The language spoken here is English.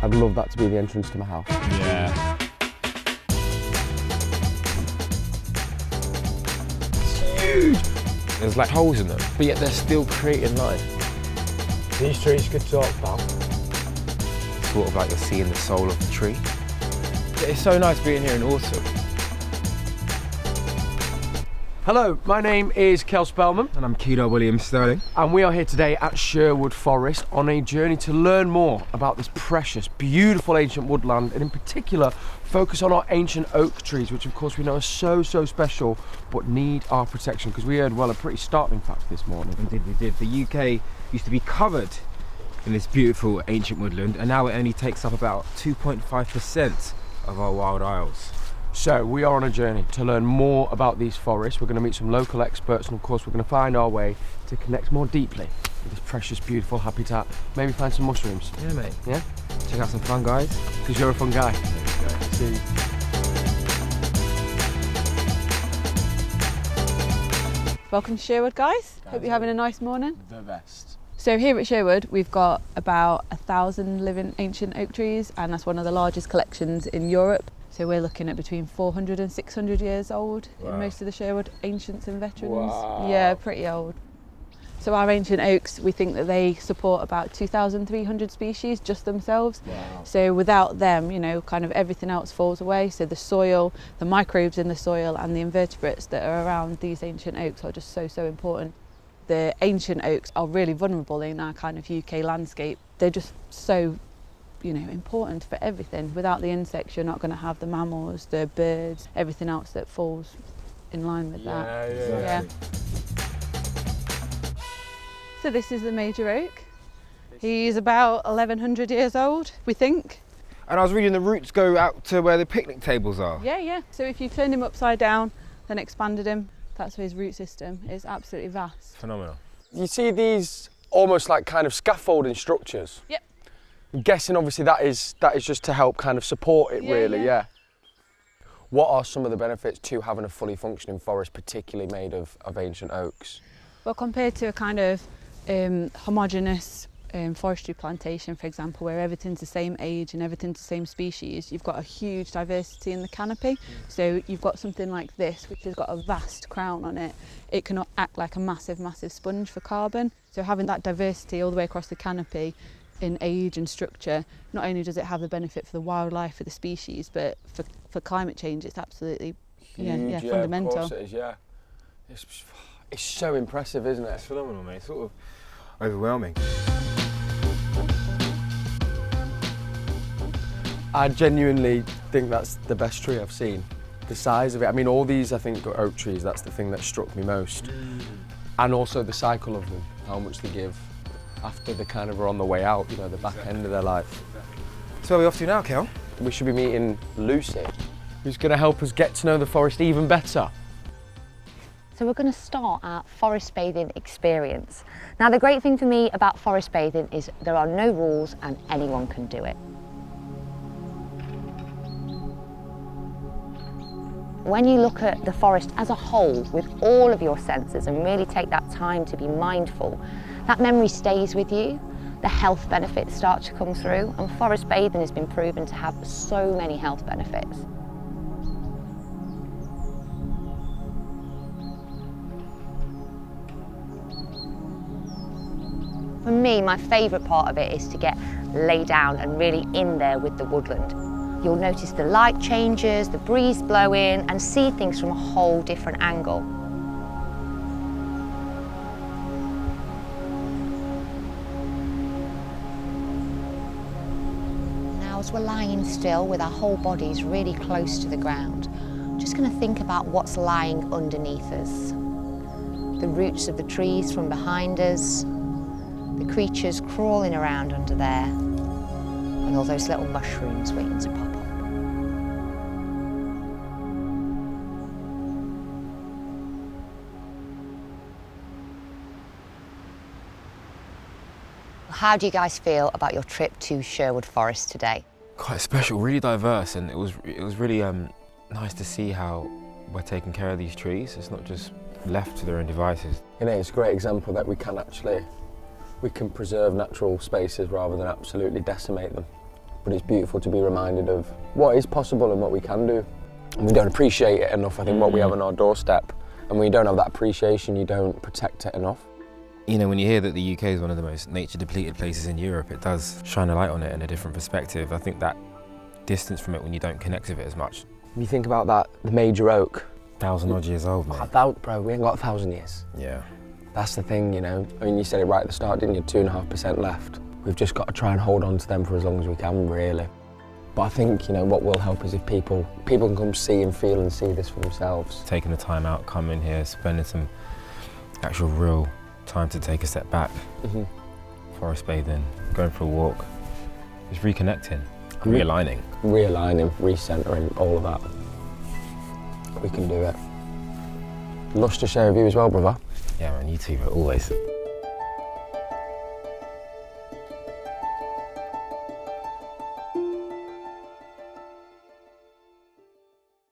I'd love that to be the entrance to my house. Yeah. It's huge! There's like holes in them, but yet they're still creating life. These trees could talk, pal. Sort of like you're seeing the soul of the tree. It's so nice being here in autumn. Hello, my name is Cel Spellman. And I'm Kedar Williams-Stirling. And we are here today at Sherwood Forest on a journey to learn more about this precious, beautiful ancient woodland, and in particular, focus on our ancient oak trees, which of course we know are so special, but need our protection, because we heard, well, a pretty startling fact this morning. We did. The UK used to be covered in this beautiful ancient woodland, and now it only takes up about 2.5% of our wild isles. So we are on a journey to learn more about these forests. We're going to meet some local experts, and of course we're going to find our way to connect more deeply with this precious, beautiful habitat. Maybe find some mushrooms. Yeah, mate. Yeah? Check out some fun guys. Because you're a fun guy. See you. Welcome to Sherwood, guys. Hope you're having a nice morning. The best. So here at Sherwood, we've got about 1,000 living ancient oak trees, and that's one of the largest collections in Europe. So we're looking at between 400 and 600 years old in most of the Sherwood ancients and veterans. Wow. Yeah, pretty old. So our ancient oaks, we think that they support about 2,300 species just themselves. Wow. So without them, you know, kind of everything else falls away. So the soil, the microbes in the soil and the invertebrates that are around these ancient oaks are just so important. The ancient oaks are really vulnerable in our kind of UK landscape. They're just so, you know, important for everything. Without the insects, you're not going to have the mammals, the birds, everything else that falls in line with that. Yeah. So this is the major oak. He's about 1,100 years old, we think. And I was reading the roots go out to where the picnic tables are. Yeah. So if you turned him upside down, then expanded him, that's his root system. It's absolutely vast. Phenomenal. You see these almost like kind of scaffolding structures? Yep. I'm guessing obviously that is just to help kind of support it, really, yeah. What are some of the benefits to having a fully functioning forest, particularly made of ancient oaks? Well, compared to a kind of homogeneous forestry plantation, for example, where everything's the same age and everything's the same species, you've got a huge diversity in the canopy. So you've got something like this, which has got a vast crown on it. It can act like a massive sponge for carbon. So having that diversity all the way across the canopy in age and structure, not only does it have the benefit for the wildlife, for the species, but for climate change, it's absolutely fundamental. Of course it is, yeah. It's so impressive, isn't it? It's phenomenal, mate. It's sort of overwhelming. I genuinely think that's the best tree I've seen. The size of it. I mean, all these, I think, are oak trees. That's the thing that struck me most. And also the cycle of them, how much they give after they kind of are on the way out, you know, the back end of their life. So where are we off to now, Kel? We should be meeting Lucy, who's going to help us get to know the forest even better. So we're going to start our forest bathing experience. Now the great thing for me about forest bathing is there are no rules and anyone can do it. When you look at the forest as a whole with all of your senses and really take that time to be mindful, that memory stays with you, the health benefits start to come through, and forest bathing has been proven to have so many health benefits. For me, my favourite part of it is to get laid down and really in there with the woodland. You'll notice the light changes, the breeze blowing, and see things from a whole different angle. Now, as we're lying still with our whole bodies really close to the ground, I'm just going to think about what's lying underneath us. The roots of the trees from behind us, the creatures crawling around under there, and all those little mushrooms waiting to pop up. How do you guys feel about your trip to Sherwood Forest today? Quite special, really diverse, and it was really nice to see how we're taking care of these trees. It's not just left to their own devices. You know, it's a great example that we can preserve natural spaces rather than absolutely decimate them. but it's beautiful to be reminded of what is possible and what we can do. And we don't appreciate it enough, I think, what we have on our doorstep. And when you don't have that appreciation, you don't protect it enough. You know, when you hear that the UK is one of the most nature-depleted places in Europe, it does shine a light on it in a different perspective. I think that distance from it when you don't connect with it as much. When you think about that, the major oak. 1,000 odd years old, mate. Bro, we ain't got 1,000 years. Yeah. That's the thing, you know. I mean, you said it right at the start, didn't you? 2.5% left. We've just got to try and hold on to them for as long as we can, really. But I think, you know, what will help is if people can come see and feel and see this for themselves. Taking the time out, coming here, spending some actual real time to take a step back, forest bathing, going for a walk, just reconnecting, realigning. Realigning, recentering, all of that. We can do it. Lush to share with you as well, brother. Yeah man, you too, but always.